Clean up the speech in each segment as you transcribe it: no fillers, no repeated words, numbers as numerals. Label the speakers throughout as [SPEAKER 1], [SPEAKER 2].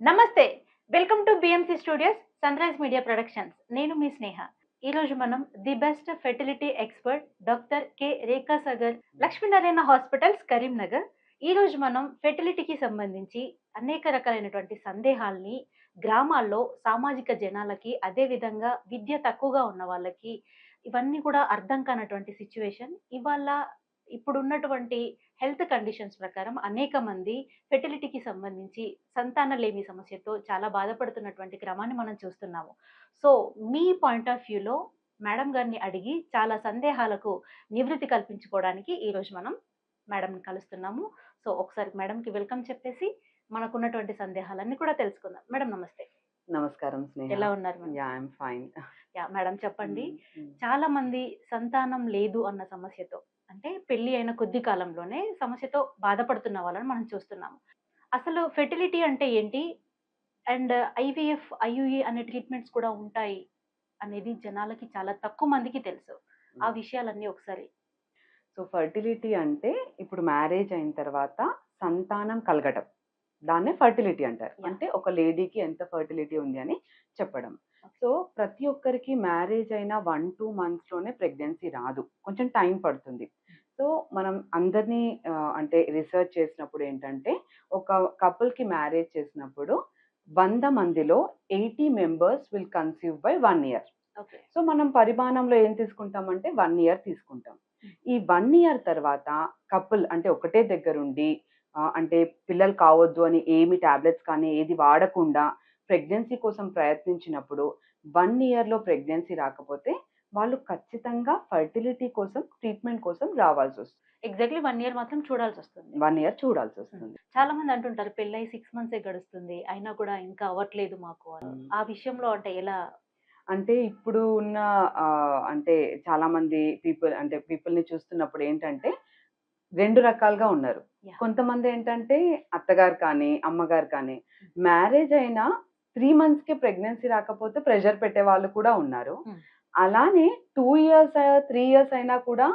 [SPEAKER 1] నమస్తే. Welcome to BMC studios, sunrise media productions. నేను మీ స్నేహ. ఈరోజు మనం the best fertility expert doctor K. Rekha Sagar, Lakshminarayana hospitals, Karimnagar. ఈరోజు మనం ఫెర్టిలిటీకి సంబంధించి అనేక రకాలైనటువంటి సందేహాల్ని గ్రామాల్లో సామాజిక జనాలకి, అదే విధంగా విద్య తక్కువగా ఉన్న వాళ్ళకి ఇవన్నీ కూడా అర్థం కానటువంటి సిట్యుయేషన్. ఇప్పుడున్నటువంటి హెల్త్ కండిషన్స్ ప్రకారం అనేక మంది ఫెర్టిలిటీకి సంబంధించి సంతానలేమి సమస్యతో చాలా బాధపడుతున్నటువంటి క్రమాన్ని మనం చూస్తున్నాము. సో, మీ పాయింట్ ఆఫ్ వ్యూలో మేడం గారిని అడిగి చాలా సందేహాలకు నివృత్తి కల్పించుకోవడానికి ఈరోజు మనం మేడంని కలుస్తున్నాము. సో, ఒకసారి మేడంకి వెల్కమ్ చెప్పేసి మనకున్నటువంటి సందేహాలన్నీ కూడా తెలుసుకుందాం. మేడం నమస్తే.
[SPEAKER 2] నమస్కారం స్నేహ.
[SPEAKER 1] ఎలా ఉన్నారు మేడం?
[SPEAKER 2] I'm fine.
[SPEAKER 1] మేడం చెప్పండి.
[SPEAKER 2] హ్మ్.
[SPEAKER 1] చాలా మంది సంతానం లేదు అన్న సమస్యతో, అంటే పెళ్లి అయిన కొద్ది కాలంలోనే సమస్యతో బాధపడుతున్న వాళ్ళని మనం చూస్తున్నాము. అసలు ఫెర్టిలిటీ అంటే ఏంటి? అండ్ ఐవీఎఫ్, ఐయుఈ అనే ట్రీట్మెంట్స్ కూడా ఉంటాయి అనేది జనాలకి చాలా తక్కువ మందికి తెలుసు. ఆ విషయాలన్నీ ఒకసారి.
[SPEAKER 2] సో ఫర్టిలిటీ అంటే ఇప్పుడు మ్యారేజ్ అయిన తర్వాత సంతానం కలగటం. దాన్నే ఫర్టిలిటీ అంటారు.
[SPEAKER 1] యాహ్!
[SPEAKER 2] అంటే ఒక లేడీకి ఎంత ఫర్టిలిటీ ఉంది అని చెప్పడం. సో ప్రతి ఒక్కరికి మ్యారేజ్ అయిన 1-2 మంత్స్‌లోనే ప్రెగ్నెన్సీ రాదు. కొంచెం టైం పడుతుంది. సో మనం అందరినీ అంటే రిసర్చ్ చేసినప్పుడు ఏంటంటే ఒక కపుల్‌కి మ్యారేజ్ చేసినప్పుడు 100 మందిలో 80 members will conceive by 1 year.
[SPEAKER 1] Okay.
[SPEAKER 2] So మనం పరిమాణంలో ఏం తీసుకుంటామంటే 1 ఇయర్ తీసుకుంటాం. ఈ 1 ఇయర్ తర్వాత కపుల్ అంటే ఒకటే దగ్గరుండి అంటే పిల్లలు కావద్దు అని ఏమి టాబ్లెట్స్ కానీ ఏది వాడకుండా ప్రెగ్నెన్సీ కోసం ప్రయత్నించినప్పుడు 1 ఇయర్‌లో ప్రెగ్నెన్సీ రాకపోతే వాళ్ళు ఖచ్చితంగా ఫర్టిలిటీ కోసం ట్రీట్మెంట్ కోసం రావాల్సొస్తుంది.
[SPEAKER 1] ఎగ్జాక్ట్‌లీ 1 ఇయర్ మాత్రం చూడాల్సొస్తుంది.
[SPEAKER 2] 1 ఇయర్ చూడాల్సొస్తుంది.
[SPEAKER 1] చాలా మంది అంటుంటారు పెళ్లై 6 మంత్సే గడుస్తుంది. అయినా కూడా ఇంకా అవ్వట్లేదు మాకు అని.
[SPEAKER 2] హ్మ్.
[SPEAKER 1] ఆ విషయంలో అంటే ఎలా?
[SPEAKER 2] అంటే ఇప్పుడు ఉన్న అంటే చాలామంది పీపుల్‌ని చూస్తున్నప్పుడు ఏంటంటే 2 రకాలుగా ఉన్నారు.
[SPEAKER 1] యాహ్!
[SPEAKER 2] కొంతమందేంటంటే అత్తగారు కానీ, అమ్మగారు కానీ మ్యారేజ్ అయిన 3 మంత్స్‌కే ప్రెగ్నెన్సీ రాకపోతే ప్రెషర్ పెట్టేవాళ్ళు కూడా ఉన్నారు.
[SPEAKER 1] హ్మ్.
[SPEAKER 2] అలానే 2 ఇయర్స్, 3 ఇయర్స్ అయినా కూడా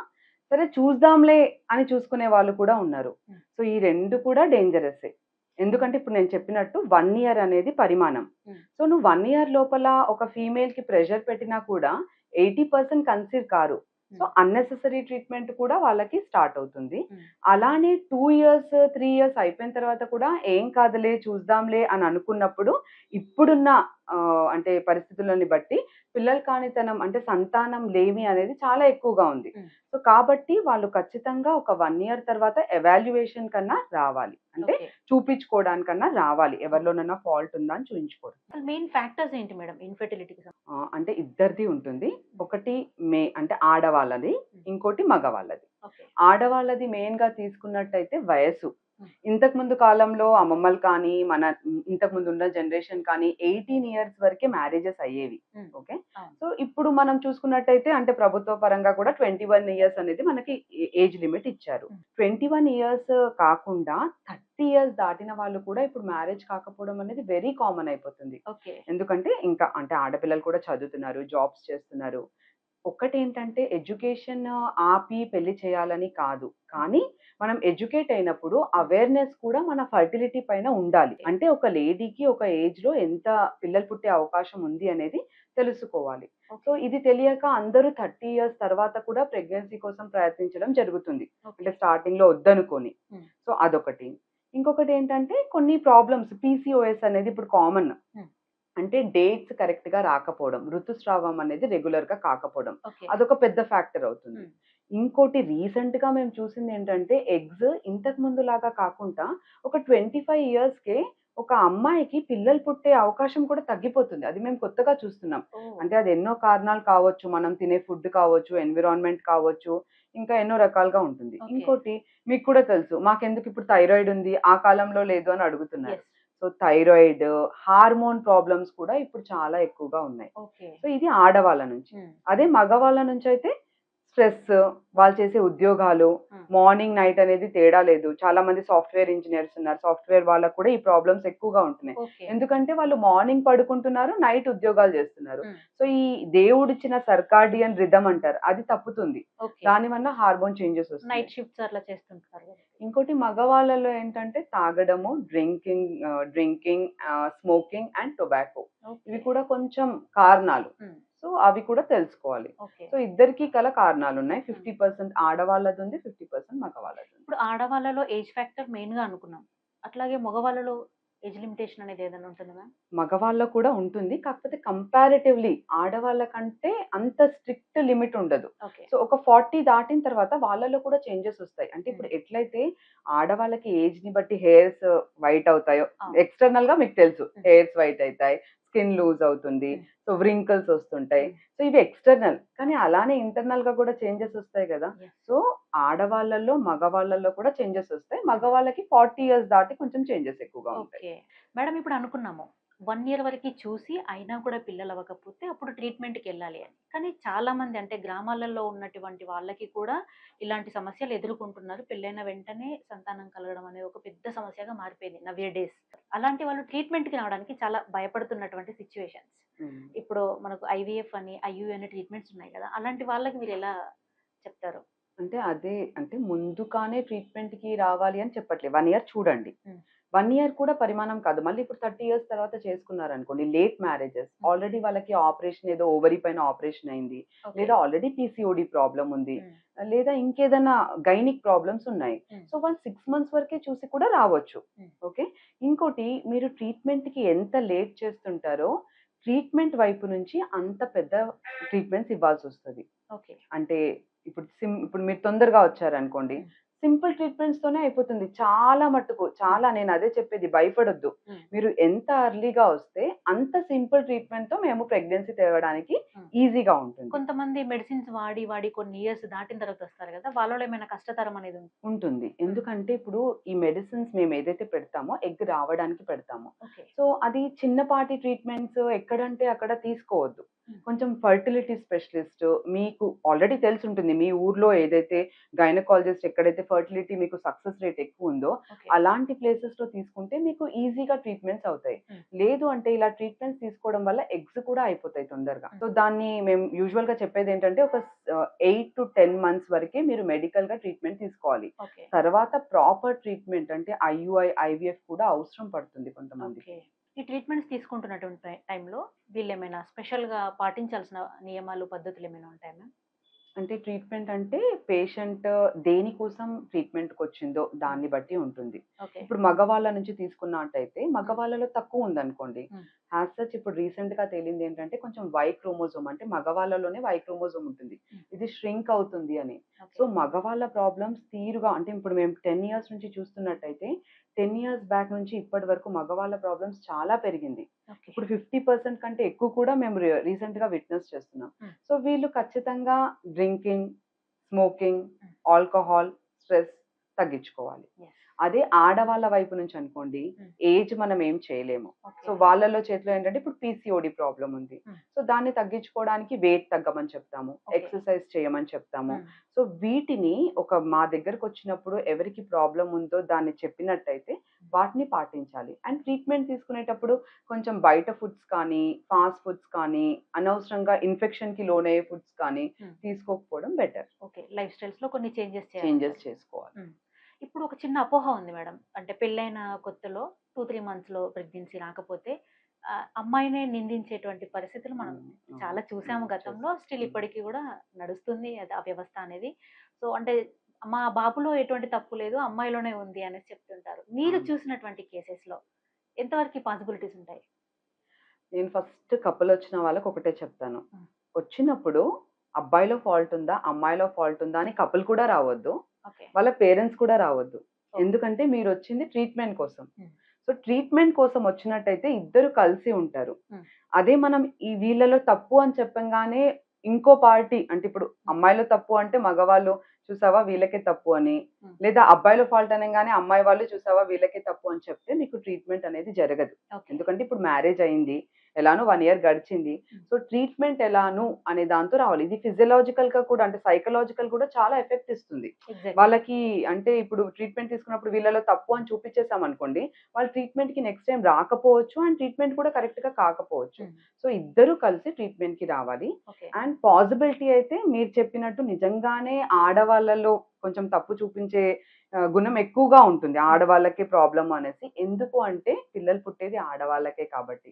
[SPEAKER 2] సరే చూద్దాంలే అని చూసుకునే వాళ్ళు కూడా ఉన్నారు.
[SPEAKER 1] హ్మ్.
[SPEAKER 2] సో, ఈ 2 కూడా డేంజరస్సే. ఎందుకంటే ఇప్పుడు నేను చెప్పినట్టు 1 ఇయర్ అనేది పరిమాణం.
[SPEAKER 1] హ్మ్.
[SPEAKER 2] సో, నువ్వు 1 ఇయర్ లోపల ఒక ఫీమేల్‌కి ప్రెషర్ పెట్టినా కూడా 80% కన్సీవ్ కారు. సో,
[SPEAKER 1] హ్మ్.
[SPEAKER 2] అన్నెసెసరీ ట్రీట్మెంట్ కూడా వాళ్ళకి స్టార్ట్ అవుతుంది.
[SPEAKER 1] హ్మ్.
[SPEAKER 2] అలానే 2 ఇయర్స్, 3 ఇయర్స్ అయిపోయిన తర్వాత కూడా ఏం కాదులే చూద్దాంలే అని అనుకున్నప్పుడు ఇప్పుడున్న అంటే పరిస్థితులని బట్టి పిల్లలు కానితనం అంటే సంతానం లేమి అనేది చాలా ఎక్కువగా ఉంది.
[SPEAKER 1] హ్మ్.
[SPEAKER 2] సో, కాబట్టి వాళ్ళు ఖచ్చితంగా ఒక 1 ఇయర్ తర్వాత ఎవాల్యుయేషన్ కన్నా రావాలి. అంటే
[SPEAKER 1] ఓకే.
[SPEAKER 2] చూపించుకోవడానికన్నా రావాలి. ఎవరిలోనైనా ఫాల్ట్ ఉందా అని చూయించుకోవడం.
[SPEAKER 1] అసలు మెయిన్ ఫ్యాక్టర్స్ ఏంటి మేడం ఇన్‌ఫెర్టిలిటీకి
[SPEAKER 2] అంటే ఇద్దరిది ఉంటుంది. ఒకటి అంటే ఆడవాళ్ళది,
[SPEAKER 1] హ్మ్.
[SPEAKER 2] ఇంకోటి మగవాళ్ళది.
[SPEAKER 1] ఓకే.
[SPEAKER 2] ఆడవాళ్ళది మెయిన్‌గా తీసుకున్నట్టయితే వయస్సు.
[SPEAKER 1] హ్మ్.
[SPEAKER 2] ఇంతకుముందు కాలంలో అమ్మమ్మలు కానీ, ఇంతకుముందు ఉన్న జనరేషన్ కానీ 18 ఇయర్స్ వరకే మ్యారేజెస్ అయ్యేవి.
[SPEAKER 1] హ్మ్.
[SPEAKER 2] ఓకే.
[SPEAKER 1] అవును.
[SPEAKER 2] సో, ఇప్పుడు మనం చూసుకున్నట్టయితే అంటే ప్రభుత్వ పరంగా కూడా 21 ఇయర్స్ అనేది మనకి ఏజ్ లిమిట్ ఇచ్చారు.
[SPEAKER 1] హ్మ్.
[SPEAKER 2] 21 ఇయర్స్ కాకుండా 30 ఇయర్స్ దాటిన వాళ్ళు కూడా ఇప్పుడు మ్యారేజ్ కాకపోవడం అనేది వెరీ కామన్ అయిపోతుంది.
[SPEAKER 1] ఓకే.
[SPEAKER 2] ఎందుకంటే ఇంకా అంటే ఆడపిల్లలు కూడా చదువుతున్నారు, జాబ్స్ చేస్తున్నారు. ఒక్కటేంటంటే ఎడ్యుకేషన్ ఆపి పెళ్లి చేయాలని కాదు. కానీ మనం ఎడ్యుకేట్ అయినప్పుడు అవేర్‌నెస్ కూడా మన ఫర్టిలిటీ పైన ఉండాలి.
[SPEAKER 1] ఓకే.
[SPEAKER 2] అంటే ఒక లేడీకి ఒక ఏజ్‌లో ఎంత పిల్లలు పుట్టే అవకాశం ఉంది అనేది తెలుసుకోవాలి. So,
[SPEAKER 1] okay.
[SPEAKER 2] ఇది తెలియక అందరూ 30 ఇయర్స్ తర్వాత కూడా ప్రెగ్నెన్సీ కోసం ప్రయత్నించడం జరుగుతుంది.
[SPEAKER 1] ఓకే.
[SPEAKER 2] అంటే స్టార్టింగ్‌లో వద్దనుకోని.
[SPEAKER 1] హ్మ్.
[SPEAKER 2] సో, అదొకటి. ఇంకొకటేంటంటే కొన్ని ప్రాబ్లమ్స్ పీసీఓఎస్ అనేది ఇప్పుడు కామన్.
[SPEAKER 1] హ్మ్.
[SPEAKER 2] అంటే డేట్స్ కరెక్ట్‌గా రాకపోవడం. ఋతుస్రావం అనేది రెగ్యులర్‌గా కాకపోవడం.
[SPEAKER 1] ఓకే.
[SPEAKER 2] అదొక పెద్ద ఫ్యాక్టర్ అవుతుంది.
[SPEAKER 1] హ్మ్.
[SPEAKER 2] ఇంకోటి రీసెంట్‌గా మేము చూసిందేంటంటే ఎగ్స్ ఇంతకు ముందులాగా కాకుండా ఒక 25 ఇయర్స్‌కే ఒక అమ్మాయికి పిల్లలు పుట్టే అవకాశం కూడా తగ్గిపోతుంది. అది మేము కొత్తగా చూస్తున్నాం.
[SPEAKER 1] ఓహ్!
[SPEAKER 2] అంటే అది ఎన్నో కారణాలు కావచ్చు. మనం తినే ఫుడ్ కావచ్చు, ఎన్విరాన్మెంట్ కావచ్చు, ఇంకా ఎన్నో రకాలుగా ఉంటుంది.
[SPEAKER 1] ఓకే.
[SPEAKER 2] ఇంకోటి మీకు కూడా తెలుసు. మాకెందుకు ఇప్పుడు థైరాయిడ్ ఉంది, ఆ కాలంలో లేదు అని అడుగుతున్నారు.
[SPEAKER 1] Yes.
[SPEAKER 2] So, thyroid, hormone problems కూడా ఇప్పుడు చాలా ఎక్కువగా ఉన్నాయి.
[SPEAKER 1] ఓకే.
[SPEAKER 2] సో, ఇది ఆడవాళ్ళ నుంచి.
[SPEAKER 1] హ్మ్.
[SPEAKER 2] అదే మగవాళ్ళ నుంచయితే స్ట్రెస్, వాళ్ళు చేసే ఉద్యోగాలు, మార్నింగ్ నైట్ అనేది తేడా లేదు. చాలా మంది సాఫ్ట్వేర్ ఇంజినియర్స్ ఉన్నారు. సాఫ్ట్వేర్ వాళ్ళకు కూడా ఈ ప్రాబ్లమ్స్ ఎక్కువగా ఉంటున్నాయి.
[SPEAKER 1] ఓకే.
[SPEAKER 2] ఎందుకంటే వాళ్ళు మార్నింగ్ పడుకుంటున్నారు, నైట్ ఉద్యోగాలు చేస్తున్నారు.
[SPEAKER 1] ఉమ్,
[SPEAKER 2] సో ఈ దేవుడిచ్చిన సర్కాడియన్ రిథమ్ అంటారు, అది తప్పుతుంది.
[SPEAKER 1] ఓకే.
[SPEAKER 2] దానివల్ల హార్మోన్ చేంజెస్ వస్తున్నాయి.
[SPEAKER 1] నైట్ షిఫ్ట్స్ అట్లా చేస్తుంటారు కదా.
[SPEAKER 2] ఇంకోటి మగవాళ్ళలో ఏంటంటే తాగడము, drinking, smoking and tobacco.
[SPEAKER 1] Okay.
[SPEAKER 2] ఇవి కూడా కొంచెం కారణాలు.
[SPEAKER 1] ఉమ్,
[SPEAKER 2] సో అవి కూడా తెలుసుకోవాలి.
[SPEAKER 1] ఓకే.
[SPEAKER 2] సో ఇద్దరికి కల కారణాలు ఉన్నాయి. 50% ఆడవాళ్ళది ఉంది, 50% మగవాళ్ళది ఉంది.
[SPEAKER 1] ఇప్పుడు ఆడవాళ్ళలో ఏజ్ ఫ్యాక్టర్ మెయిన్ గా అనుకున్నాం, అట్లాగే మగవాళ్ళలో ఏజ్ లిమిటేషన్ అనేది ఏదైనా ఉంటుంది మ్యామ్?
[SPEAKER 2] మగవాళ్ళకు కూడా ఉంటుంది. కాకపోతే కంపారిటివ్‌లీ ఆడవాళ్ళ కంటే అంత స్ట్రిక్ట్ లిమిట్ ఉండదు.
[SPEAKER 1] ఓకే.
[SPEAKER 2] సో ఒక 40 దాటిన తర్వాత వాళ్ళలో కూడా చేంజెస్ వస్తాయి. అంటే ఇప్పుడు ఎట్లయితే ఆడవాళ్ళకి ఏజ్‌ని బట్టి హెయిర్స్ వైట్ అవుతాయో,
[SPEAKER 1] అవును.
[SPEAKER 2] ఎక్స్‌టర్నల్‌గా మీకు తెలుసు హెయిర్స్ వైట్ అయితాయి, స్కిన్ లూజ్ అవుతుంది, సో వ్రింకిల్స్ వస్తుంటాయి. సో ఇవి ఎక్స్‌టర్నల్. కానీ అలానే ఇంటర్నల్‌గా కూడా చేంజెస్ వస్తాయి కదా!
[SPEAKER 1] Yes.
[SPEAKER 2] సో ఆడవాళ్ళలో, మగవాళ్ళలో కూడా చేంజెస్ వస్తాయి. మగవాళ్ళకి 40 ఇయర్స్ దాటి కొంచెం చేంజెస్ ఎక్కువగా ఉంటాయి.
[SPEAKER 1] ఓకే. మేడం ఇప్పుడు అనుకున్నాము 1 ఇయర్ వరకి చూసి అయినా కూడా పిల్లలు అవ్వకపోతే అప్పుడు ట్రీట్మెంట్‌కి వెళ్ళాలి అని. కానీ చాలా మంది అంటే గ్రామాలలో ఉన్నటువంటి వాళ్ళకి కూడా ఇలాంటి సమస్యలు ఎదుర్కొంటున్నారు. పెళ్ళైన వెంటనే సంతానం కలగడం అనేది ఒక పెద్ద సమస్యగా మారిపోయింది నౌ డేస్. అలాంటి వాళ్ళు ట్రీట్మెంట్‌కి రావడానికి చాలా భయపడుతున్నటువంటి సిట్యుయేషన్స్.
[SPEAKER 2] హ్మ్.
[SPEAKER 1] ఇప్పుడు మనకు ఐవీఎఫ్ అని, ఐయూఐ అని ట్రీట్మెంట్స్ ఉన్నాయి కదా. అలాంటి వాళ్ళకి మీరు ఎలా చెప్తారు?
[SPEAKER 2] అంటే ముందుగానే ట్రీట్మెంట్‌కి రావాలి అని చెప్పట్లేదు. 1 ఇయర్ చూడండి.
[SPEAKER 1] హ్మ్.
[SPEAKER 2] 1 ఇయర్ కూడా పరిమాణం కాదు. మళ్ళీ ఇప్పుడు 30 ఇయర్స్ తర్వాత చేసుకున్నారనుకోండి, లేట్ మ్యారేజెస్. ఆల్రెడీ వాళ్ళకి ఆపరేషన్ ఏదో ఓవరీ పైన ఆపరేషన్ అయింది.
[SPEAKER 1] ఓకే.
[SPEAKER 2] లేదా ఆల్రెడీ పీసీఓడీ ప్రాబ్లమ్ ఉంది.
[SPEAKER 1] హ్మ్.
[SPEAKER 2] లేదా ఇంకేదైనా గైనిక్ ప్రాబ్లమ్స్ ఉన్నాయి.
[SPEAKER 1] హ్మ్.
[SPEAKER 2] సో వాళ్ళు 6 మంత్స్ వరకే చూసి కూడా రావచ్చు.
[SPEAKER 1] హ్మ్.
[SPEAKER 2] ఓకే. ఇంకోటి, మీరు ట్రీట్మెంట్‌కి ఎంత లేట్ చేస్తుంటారో, ట్రీట్మెంట్ వైపు నుంచి అంత పెద్ద ట్రీట్మెంట్స్ ఇవ్వాల్సొస్తది.
[SPEAKER 1] ఓకే.
[SPEAKER 2] అంటే ఇప్పుడు మీరు తొందరగా వచ్చారనుకోండి,
[SPEAKER 1] హ్మ్.
[SPEAKER 2] సింపుల్ ట్రీట్మెంట్స్‌తోనే అయిపోతుంది. చాలా మట్టుకు. చాలా, నేను అదే చెప్పేది, భయపడొద్దు.
[SPEAKER 1] హ్మ్.
[SPEAKER 2] మీరు ఎంత ఎర్లీగా వస్తే అంత సింపుల్ ట్రీట్మెంట్‌తో మేము ప్రెగ్నెన్సీ తేవడానికి
[SPEAKER 1] హ్మ్.
[SPEAKER 2] ఈజీగా ఉంటుంది.
[SPEAKER 1] కొంతమంది మెడిసిన్స్ వాడి వాడి కొన్ని ఇయర్స్ దాటిన తర్వాత వస్తారు కదా. వాళ్ళలో ఏమైనా కష్టతరం అనేది
[SPEAKER 2] ఉంటుంది. ఎందుకంటే ఇప్పుడు ఈ మెడిసిన్స్ మేము ఏదైతే పెడతామో ఎగ్ రావడానికి పెడతాము.
[SPEAKER 1] ఓకే.
[SPEAKER 2] సో అది చిన్నపాటి ట్రీట్మెంట్స్ ఎక్కడంటే అక్కడ తీసుకోవద్దు.
[SPEAKER 1] Hmm.
[SPEAKER 2] కొంచెం ఫర్టిలిటీ స్పెషలిస్ట్ మీకు ఆల్రెడీ తెలిసుంటుంది. మీ ఊర్లో ఏదైతే గైనకాలజిస్ట్ ఎక్కడైతే ఫర్టిలిటీ మీకు సక్సెస్ రేట్ ఎక్కువ ఉందో
[SPEAKER 1] ఓకే.
[SPEAKER 2] అలాంటి ప్లేసెస్‌లో తీసుకుంటే మీకు ఈజీగా ట్రీట్మెంట్స్ అవుతాయి.
[SPEAKER 1] Hmm.
[SPEAKER 2] లేదు అంటే ఇలా ట్రీట్మెంట్స్ తీసుకోవడం వల్ల ఎగ్స్ కూడా అయిపోతాయి తొందరగా.
[SPEAKER 1] Hmm.
[SPEAKER 2] సో దాన్ని మేము యూజువల్‌గా చెప్పేదేంటంటే ఒక 8-10 మంత్స్ వరకే మీరు మెడికల్‌గా ట్రీట్మెంట్ తీసుకోవాలి.
[SPEAKER 1] ఓకే.
[SPEAKER 2] తర్వాత ప్రాపర్ ట్రీట్మెంట్ అంటే ఐయూఐ, ఐవీఎఫ్ కూడా అవసరం పడుతుంది కొంతమందికి.
[SPEAKER 1] ఓకే. ఈ ట్రీట్మెంట్స్ తీసుకుంటున్నటువంటి టైంలో వీళ్ళేమైనా స్పెషల్‌గా పాటించాల్సిన నియమాలు, పద్ధతులు ఏమైనా ఉంటాయా మ్యామ్?
[SPEAKER 2] అంటే ట్రీట్మెంట్ అంటే పేషెంట్ దేనికోసం ట్రీట్మెంట్‌కొచ్చిందో దాన్ని బట్టి ఉంటుంది.
[SPEAKER 1] ఓకే.
[SPEAKER 2] ఇప్పుడు మగవాళ్ళ నుంచి తీసుకున్నట్టయితే మగవాళ్ళలో తక్కువ ఉందనుకోండి.
[SPEAKER 1] హ్మ్.
[SPEAKER 2] యాజ్ సచ్ ఇప్పుడు రీసెంట్‌గా తేలింది ఏంటంటే కొంచెం వై క్రోమోజోమ్, అంటే మగవాళ్ళలోనే వై క్రోమోజోమ్ ఉంటుంది.
[SPEAKER 1] హ్మ్.
[SPEAKER 2] ఇది ష్రింక్ అవుతుంది అని.
[SPEAKER 1] ఓకే.
[SPEAKER 2] సో మగవాళ్ళ ప్రాబ్లమ్స్ తీరుగా, అంటే ఇప్పుడు మేము 10 ఇయర్స్ నుంచి చూస్తున్నట్టయితే 10 ఇయర్స్ బ్యాక్ నుంచి ఇప్పటి వరకు మగవాళ్ళ ప్రాబ్లమ్స్ చాలా పెరిగింది.
[SPEAKER 1] ఓకే.
[SPEAKER 2] ఇప్పుడు 50% కంటే ఎక్కువ కూడా మేము రీసెంట్‌గా విట్నెస్ చేస్తున్నాం.
[SPEAKER 1] హ్మ్.
[SPEAKER 2] సో వీళ్ళు ఖచ్చితంగా డ్రింకింగ్, స్మోకింగ్,
[SPEAKER 1] హ్మ్.
[SPEAKER 2] ఆల్కహాల్, స్ట్రెస్ తగ్గించుకోవాలి.
[SPEAKER 1] యెస్.
[SPEAKER 2] అదే ఆడవాళ్ళ వైపు నుంచి అనుకోండి,
[SPEAKER 1] హ్మ్.
[SPEAKER 2] ఏజ్ మనం ఏం చేయలేము.
[SPEAKER 1] ఓకే.
[SPEAKER 2] సో వాళ్ళలో చేతిలో ఏంటంటే ఇప్పుడు పీసీఓడి ప్రాబ్లమ్ ఉంది.
[SPEAKER 1] హ్మ్.
[SPEAKER 2] సో దాన్ని తగ్గించుకోవడానికి వెయిట్ తగ్గమని చెప్తాము.
[SPEAKER 1] ఓకే.
[SPEAKER 2] ఎక్సర్సైజ్ చేయమని చెప్తాము.
[SPEAKER 1] హ్మ్.
[SPEAKER 2] సో వీటిని మా దగ్గరకొచ్చినప్పుడు ఎవరికి ప్రాబ్లమ్ ఉందో దాన్ని చెప్పినట్టయితే వాటిని పాటించాలి. అండ్ ట్రీట్మెంట్ తీసుకునేటప్పుడు కొంచెం బయట ఫుడ్స్ కానీ, ఫాస్ట్ ఫుడ్స్ కానీ, అనవసరంగా ఇన్ఫెక్షన్‌కి లోనయ్యే ఫుడ్స్ కానీ
[SPEAKER 1] హ్మ్.
[SPEAKER 2] తీసుకోకపోవడం బెటర్.
[SPEAKER 1] ఓకే. లైఫ్ స్టైల్స్‌లో కొన్ని చేంజెస్
[SPEAKER 2] చేంజెస్
[SPEAKER 1] చేయాలంటారు.
[SPEAKER 2] చేసుకోవాలి.
[SPEAKER 1] హ్మ్. ఇప్పుడు ఒక చిన్న అపోహ ఉంది మేడం. అంటే పెళ్ళైన కొత్తలో 2, 3 మంత్స్‌లో ప్రెగ్నెన్సీ రాకపోతే అమ్మాయినే నిందించేటువంటి పరిస్థితులు మనం
[SPEAKER 2] అవును.
[SPEAKER 1] చాలా చూసాము గతంలో. స్టిల్
[SPEAKER 2] హ్మ్.
[SPEAKER 1] ఇప్పటికి కూడా నడుస్తుంది అది ఆ వ్యవస్థ అనేది. సో, అంటే మా బాబులో ఎటువంటి తప్పు లేదు, అమ్మాయిలోనే ఉంది అనేసి చెప్తుంటారు. మీరు
[SPEAKER 2] అవును.
[SPEAKER 1] చూసినటువంటి కేసెస్‌లో ఎంతవరకు పాసిబిలిటీస్ ఉంటాయి?
[SPEAKER 2] నేను ఫస్ట్ కపుల్ వచ్చిన వాళ్ళకి ఒకటే చెప్తాను.
[SPEAKER 1] హ్మ్.
[SPEAKER 2] వచ్చినప్పుడు అబ్బాయిలో ఫాల్ట్ ఉందా, అమ్మాయిలో ఫాల్ట్ ఉందా అని కపుల్ కూడా రావద్దు.
[SPEAKER 1] ఓకే.
[SPEAKER 2] వాళ్ళ పేరెంట్స్ కూడా రావద్దు.
[SPEAKER 1] ఓకే.
[SPEAKER 2] ఎందుకంటే మీరొచ్చింది ట్రీట్మెంట్ కోసం.
[SPEAKER 1] హ్మ్.
[SPEAKER 2] సో ట్రీట్మెంట్ కోసం వచ్చినట్టయితే ఇద్దరు కలిసి ఉంటారు.
[SPEAKER 1] హ్మ్.
[SPEAKER 2] అదే మనం వీళ్ళలో తప్పు అని చెప్పంగానే ఇంకో పార్టీ, అంటే ఇప్పుడు అమ్మాయిలో తప్పు అంటే మగవాళ్ళు చూసావా వీళ్ళకే తప్పు అని,
[SPEAKER 1] హ్మ్.
[SPEAKER 2] లేదా అబ్బాయిలో ఫాల్ట్ అనంగానే అమ్మాయి వాళ్ళు చూసావా వీళ్ళకే తప్పు అని చెప్తే మీకు ట్రీట్మెంట్ అనేది జరగదు.
[SPEAKER 1] ఓకే.
[SPEAKER 2] ఎందుకంటే ఇప్పుడు మ్యారేజ్ అయింది. ఎలానో 1 ఇయర్ గడిచింది. సో ట్రీట్మెంట్ ఎలాను అనే దాంతో రావాలి. ఇది ఫిజియోలాజికల్‌గా కూడా అంటే సైకలాజికల్ కూడా చాలా ఎఫెక్ట్ ఇస్తుంది.
[SPEAKER 1] ఎగ్జాక్ట్‌లీ.
[SPEAKER 2] వాళ్ళకి అంటే ఇప్పుడు ట్రీట్మెంట్ తీసుకున్నప్పుడు వీళ్ళలో తప్పు అని చూపించేసామనుకోండి, వాళ్ళు ట్రీట్మెంట్‌కి నెక్స్ట్ టైమ్ రాకపోవచ్చు అండ్ ట్రీట్మెంట్ కూడా కరెక్ట్‌గా కాకపోవచ్చు. సో ఇద్దరు కలిసి ట్రీట్మెంట్‌కి రావాలి.
[SPEAKER 1] ఓకే.
[SPEAKER 2] అండ్ పాసిబిలిటీ అయితే మీరు చెప్పినట్టు నిజంగానే ఆడవాళ్ళలో కొంచెం తప్పు చూపించే గుణం ఎక్కువగా ఉంటుంది. ఆడవాళ్ళకే ప్రాబ్లమ్ అనేసి. ఎందుకు అంటే పిల్లలు పుట్టేది ఆడవాళ్ళకే కాబట్టి.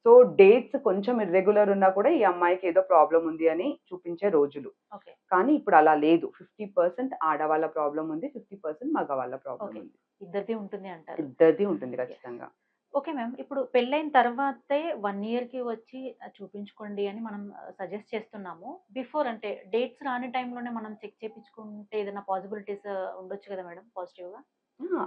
[SPEAKER 2] సో డేట్స్ కొంచెం ఇర్రెగ్యులర్ ఉన్నా కూడా ఈ అమ్మాయికి ఏదో ప్రాబ్లమ్ ఉంది అని చూపించే రోజులు.
[SPEAKER 1] ఓకే.
[SPEAKER 2] కానీ ఇప్పుడు అలా లేదు. 50% ఆడవాళ్ళ ప్రాబ్లమ్ ఉంది. 50% మగవాళ్ళ ప్రాబ్లమ్
[SPEAKER 1] ఓకే.
[SPEAKER 2] ఉంది.
[SPEAKER 1] ఇద్దరిది ఉంటుంది అంటారు.
[SPEAKER 2] ఇద్దరిది ఉంటుంది ఖచ్చితంగా.
[SPEAKER 1] Okay ma'am. ఇప్పుడు పెళ్ళైన తర్వాతే 1 ఇయర్‌కి వచ్చి చూపించుకోండి అని మనం సజెస్ట్ చేస్తున్నాము. బిఫోర్ అంటే డేట్స్ రాని టైంలోనే మనం చెక్ చేపించుకుంటే ఏదైనా పాసిబిలిటీస్ ఉండొచ్చు కదా మేడం పాజిటివ్‌గా?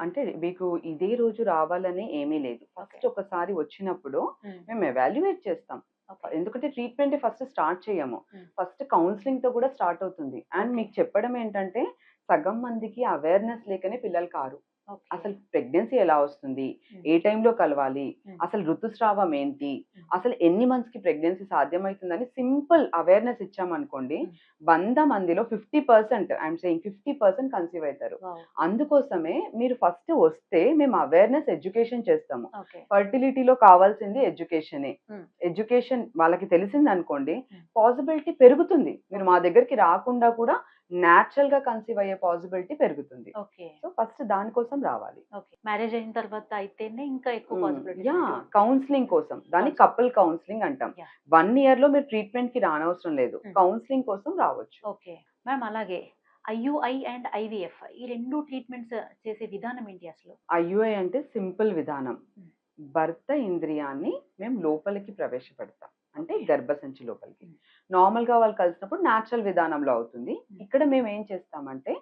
[SPEAKER 2] అంటే మీకు ఇదే రోజు రావాలని ఏమీ లేదు.
[SPEAKER 1] ఓకే.
[SPEAKER 2] ఫస్ట్ ఒకసారి వచ్చినప్పుడు
[SPEAKER 1] హ్మ్.
[SPEAKER 2] మేము ఎవాల్యుయేట్ చేస్తాం.
[SPEAKER 1] ఓకే.
[SPEAKER 2] ఎందుకంటే ట్రీట్మెంట్ ఫస్ట్ స్టార్ట్ చేయము.
[SPEAKER 1] హ్మ్.
[SPEAKER 2] ఫస్ట్ కౌన్సెలింగ్‌తో కూడా స్టార్ట్ అవుతుంది. And
[SPEAKER 1] okay.
[SPEAKER 2] మీకు చెప్పడం ఏంటంటే సగం మందికి అవేర్‌నెస్ లేకనే పిల్లలు కారు.
[SPEAKER 1] ఓకే.
[SPEAKER 2] అసలు ప్రెగ్నెన్సీ ఎలా వస్తుంది?
[SPEAKER 1] హ్మ్.
[SPEAKER 2] ఏ టైంలో కలవాలి?
[SPEAKER 1] హ్మ్.
[SPEAKER 2] అసలు ఋతుస్రావం ఏంటి?
[SPEAKER 1] హ్మ్.
[SPEAKER 2] అసలు ఎన్ని మంత్స్‌కి ప్రెగ్నెన్సీ సాధ్యమైతుందని సింపుల్ అవేర్‌నెస్ ఇచ్చామనుకోండి,
[SPEAKER 1] హ్మ్.
[SPEAKER 2] 100 మందిలో 50% ఐయామ్ సేయింగ్ 50% కన్సీవ్ అయితారు.
[SPEAKER 1] వావ్!
[SPEAKER 2] అందుకోసమే మీరు ఫస్ట్ వస్తే మేము అవేర్‌నెస్ ఎడ్యుకేషన్ చేస్తాము.
[SPEAKER 1] ఓకే.
[SPEAKER 2] ఫర్టిలిటీలో కావాల్సింది ఎడ్యుకేషనే.
[SPEAKER 1] హ్మ్.
[SPEAKER 2] ఎడ్యుకేషన్ వాళ్ళకి తెలిసిందనుకోండి,
[SPEAKER 1] హ్మ్.
[SPEAKER 2] పాసిబిలిటీ పెరుగుతుంది. మీరు మా దగ్గరికి రాకుండా కూడా నేచురల్‌గా కన్సీవ్ అయ్యే పాసిబిలిటీ పెరుగుతుంది.
[SPEAKER 1] ఓకే.
[SPEAKER 2] సో ఫస్ట్ దానికోసం రావాలి.
[SPEAKER 1] ఓకే. మ్యారేజ్ అయిన తర్వాత అయితేనే ఇంకా ఎక్కువ పాసిబిలిటీస్
[SPEAKER 2] యాహ్!
[SPEAKER 1] అనేవి ఉంటాయి.
[SPEAKER 2] కౌన్సెలింగ్ కోసం. దాన్ని
[SPEAKER 1] కౌన్సెలింగ్.
[SPEAKER 2] కపుల్ కౌన్సెలింగ్ అంటాం.
[SPEAKER 1] యాహ్!
[SPEAKER 2] 1 ఇయర్‌లో మీరు ట్రీట్మెంట్‌కి రానవసరం లేదు.
[SPEAKER 1] హ్మ్.
[SPEAKER 2] కౌన్సెలింగ్ కోసం రావచ్చు.
[SPEAKER 1] ఓకే. మ్యామ్ అలాగే ఐయుఐ అండ్ ఐవీఎఫ్ ఈ 2 ట్రీట్మెంట్స్ చేసే విధానం ఏంటి అసలు?
[SPEAKER 2] ఐయుఐ అంటే సింపుల్ విధానం.
[SPEAKER 1] హ్మ్.
[SPEAKER 2] భర్త ఇంద్రియాన్ని మేము లోపలికి ప్రవేశపెడతాం. అంటే
[SPEAKER 1] ఓకే.
[SPEAKER 2] గర్భసంచి లోపలికి.
[SPEAKER 1] హ్మ్.
[SPEAKER 2] నార్మల్‌గా వాళ్ళు కలిసినప్పుడు న్యాచురల్ విధానంలో అవుతుంది.
[SPEAKER 1] హ్మ్.
[SPEAKER 2] ఇక్కడ మేము ఏం చేస్తామంటే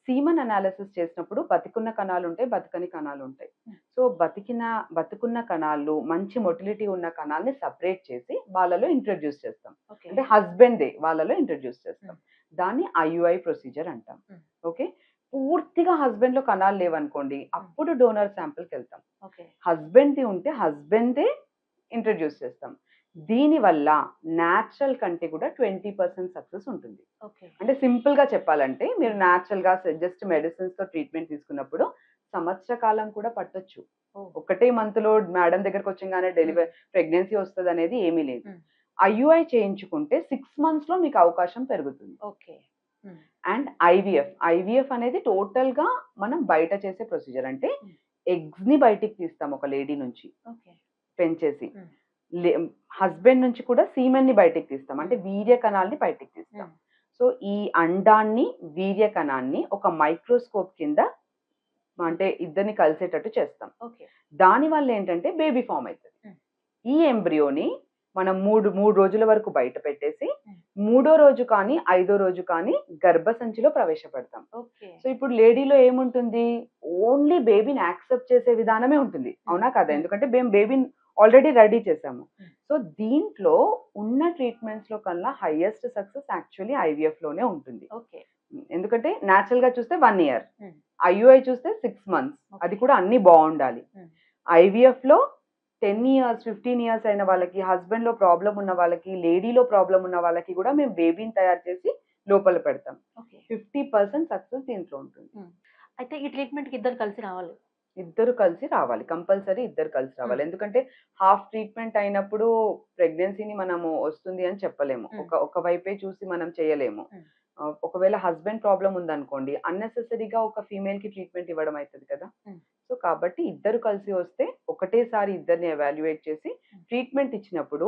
[SPEAKER 2] సీమన్ అనాలిసిస్ చేసినప్పుడు బతికున్న కణాలుంటాయి, బతకని కణాలుంటాయి.
[SPEAKER 1] హ్మ్.
[SPEAKER 2] సో బతికున్న కణాలు, మంచి మొటిలిటీ ఉన్న కణాల్ని సెపరేట్ చేసి వాళ్ళలో ఇంట్రొడ్యూస్ చేస్తాం.
[SPEAKER 1] ఓకే.
[SPEAKER 2] అంటే హస్బెండ్‌దే వాళ్ళలో ఇంట్రొడ్యూస్ చేస్తాం.
[SPEAKER 1] హ్మ్.
[SPEAKER 2] దాన్ని ఐయుఐ ప్రొసీజర్ అంటాం.
[SPEAKER 1] హ్మ్.
[SPEAKER 2] ఓకే. పూర్తిగా హస్బెండ్‌లో కణాలు లేవనుకోండి, అప్పుడు డోనర్ శాంపిల్‌కెళ్తాం.
[SPEAKER 1] ఓకే.
[SPEAKER 2] హస్బెండ్‌ది ఉంటే హస్బెండ్‌దే ఇంట్రొడ్యూస్ చేస్తాం. దీనివల్ల న్యాచురల్ కంటే కూడా 20% సక్సెస్ ఉంటుంది.
[SPEAKER 1] ఓకే.
[SPEAKER 2] అంటే సింపుల్‌గా చెప్పాలంటే మీరు న్యాచురల్‌గా జస్ట్ మెడిసిన్స్‌తో ట్రీట్మెంట్ తీసుకున్నప్పుడు సంవత్సర కాలం కూడా పట్టొచ్చు.
[SPEAKER 1] ఓహ్!
[SPEAKER 2] ఒకటే మంత్‌లో మేడం దగ్గరకొచ్చంగానే ప్రెగ్నెన్సీ వస్తదనేది ఏమీ లేదు.
[SPEAKER 1] హ్మ్.
[SPEAKER 2] ఐయుఐ చేయించుకుంటే 6 మంత్స్‌లో మీకు అవకాశం పెరుగుతుంది.
[SPEAKER 1] ఓకే. హ్మ్.
[SPEAKER 2] అండ్ ఐవీఎఫ్ అనేది టోటల్‌గా మనం బయట చేసే ప్రొసీజర్. అంటే
[SPEAKER 1] హ్మ్.
[SPEAKER 2] ఎగ్స్‌ని బయటికి తీస్తాం ఒక లేడీ నుంచి
[SPEAKER 1] ఓకే.
[SPEAKER 2] పెంచేసి.
[SPEAKER 1] హ్మ్.
[SPEAKER 2] లే హస్బెండ్ నుంచి కూడా సీమెన్‌ని బయటికి తీస్తాం. అంటే
[SPEAKER 1] హ్మ్.
[SPEAKER 2] వీర్య కణాల్ని బయటికి తీస్తాం.
[SPEAKER 1] హ్మ్.
[SPEAKER 2] సో, ఈ అండాన్ని, వీర్య కణాన్ని ఒక మైక్రోస్కోప్ కింద అంటే ఇద్దరిని కలిసేటట్టు చేస్తాం.
[SPEAKER 1] ఓకే.
[SPEAKER 2] దానివల్ల ఏంటంటే బేబీ ఫార్మ్ అయితది.
[SPEAKER 1] హ్మ్.
[SPEAKER 2] ఈ ఎంబ్రియోని మనం 3 రోజుల వరకు బయట పెట్టేసి,
[SPEAKER 1] హ్మ్.
[SPEAKER 2] మూడో రోజు కానీ, ఐదో రోజు కానీ గర్భసంచిలో ప్రవేశపెడతాం.
[SPEAKER 1] ఓకే.
[SPEAKER 2] సో, ఇప్పుడు లేడీలో ఏముంటుంది? ఓన్లీ బేబీని యాక్సెప్ట్ చేసే విధానమే ఉంటుంది. అవునా కాదా?
[SPEAKER 1] హ్మ్.
[SPEAKER 2] ఎందుకంటే మేము బేబీని ఆల్రెడీ రెడీ చేసాము.
[SPEAKER 1] హ్మ్.
[SPEAKER 2] సో, దీంట్లో ఉన్న ట్రీట్మెంట్స్‌లో కల్లా హైయెస్ట్ సక్సెస్ యాక్చువల్లీ ఐవీఎఫ్‌లోనే ఉంటుంది.
[SPEAKER 1] ఓకే.
[SPEAKER 2] ఎందుకంటే నేచురల్‌గా చూస్తే 1 ఇయర్.
[SPEAKER 1] హ్మ్.
[SPEAKER 2] ఐయుఐ చూస్తే 6 మంత్స్.
[SPEAKER 1] ఓకే.
[SPEAKER 2] అది కూడా అన్నీ బావుండాలి.
[SPEAKER 1] హ్మ్.
[SPEAKER 2] ఐవీఎఫ్‌లో 10 ఇయర్స్, 15 ఇయర్స్ అయిన వాళ్ళకి, హస్బెండ్‌లో ప్రాబ్లమ్ ఉన్న వాళ్ళకి, లేడీలో ప్రాబ్లమ్ ఉన్న వాళ్ళకి కూడా మేము బేబీని తయారు చేసి లోపల పెడతాం.
[SPEAKER 1] ఓకే.
[SPEAKER 2] 50% సక్సెస్ దీంట్లో ఉంటుంది.
[SPEAKER 1] హ్మ్. అయితే ఈ ట్రీట్మెంట్‌కి ఇద్దరు కలిసి రావాలి.
[SPEAKER 2] ఇద్దరు కలిసి రావాలి. కంపల్సరీ ఇద్దరు కలిసి రావాలి.
[SPEAKER 1] హ్మ్.
[SPEAKER 2] ఎందుకంటే హాఫ్ ట్రీట్మెంట్ అయినప్పుడు ప్రెగ్నెన్సీని మనము వస్తుంది అని చెప్పలేము.
[SPEAKER 1] హ్మ్.
[SPEAKER 2] ఒక వైపే చూసి మనం చేయలేము.
[SPEAKER 1] హ్మ్.
[SPEAKER 2] ఒకవేళ హస్బెండ్ ప్రాబ్లమ్ ఉందనుకోండి, అన్నెసెసరీగా ఒక ఫీమేల్‌కి ట్రీట్మెంట్ ఇవ్వడం అయితది కదా!
[SPEAKER 1] హ్మ్.
[SPEAKER 2] సో, కాబట్టి ఇద్దరు కలిసి వస్తే ఒకటేసారి ఇద్దరిని ఎవాల్యుయేట్ చేసి
[SPEAKER 1] హ్మ్.
[SPEAKER 2] ట్రీట్మెంట్ ఇచ్చినప్పుడు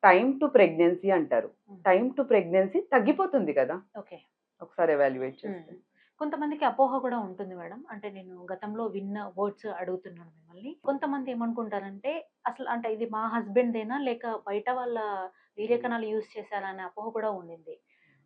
[SPEAKER 2] టైమ్ టు ప్రెగ్నెన్సీ అంటారు.
[SPEAKER 1] హ్మ్.
[SPEAKER 2] టైమ్ టు ప్రెగ్నెన్సీ తగ్గిపోతుంది కదా!
[SPEAKER 1] ఓకే.
[SPEAKER 2] ఒకసారి ఎవాల్యుయేట్
[SPEAKER 1] హ్మ్.
[SPEAKER 2] చేస్తే.
[SPEAKER 1] కొంతమందికి అపోహ కూడా ఉంటుంది మేడం. అంటే నేను గతంలో విన్న వర్డ్స్ అడుగుతున్నాను మిమ్మల్ని. కొంతమంది ఏమనుకుంటారంటే అసలు అంటే ఇది మా హస్బెండ్‌దేనా లేక బయట వాళ్ళ వీర్య కణాలు యూజ్ చేశారా అనే అపోహ కూడా ఉండింది.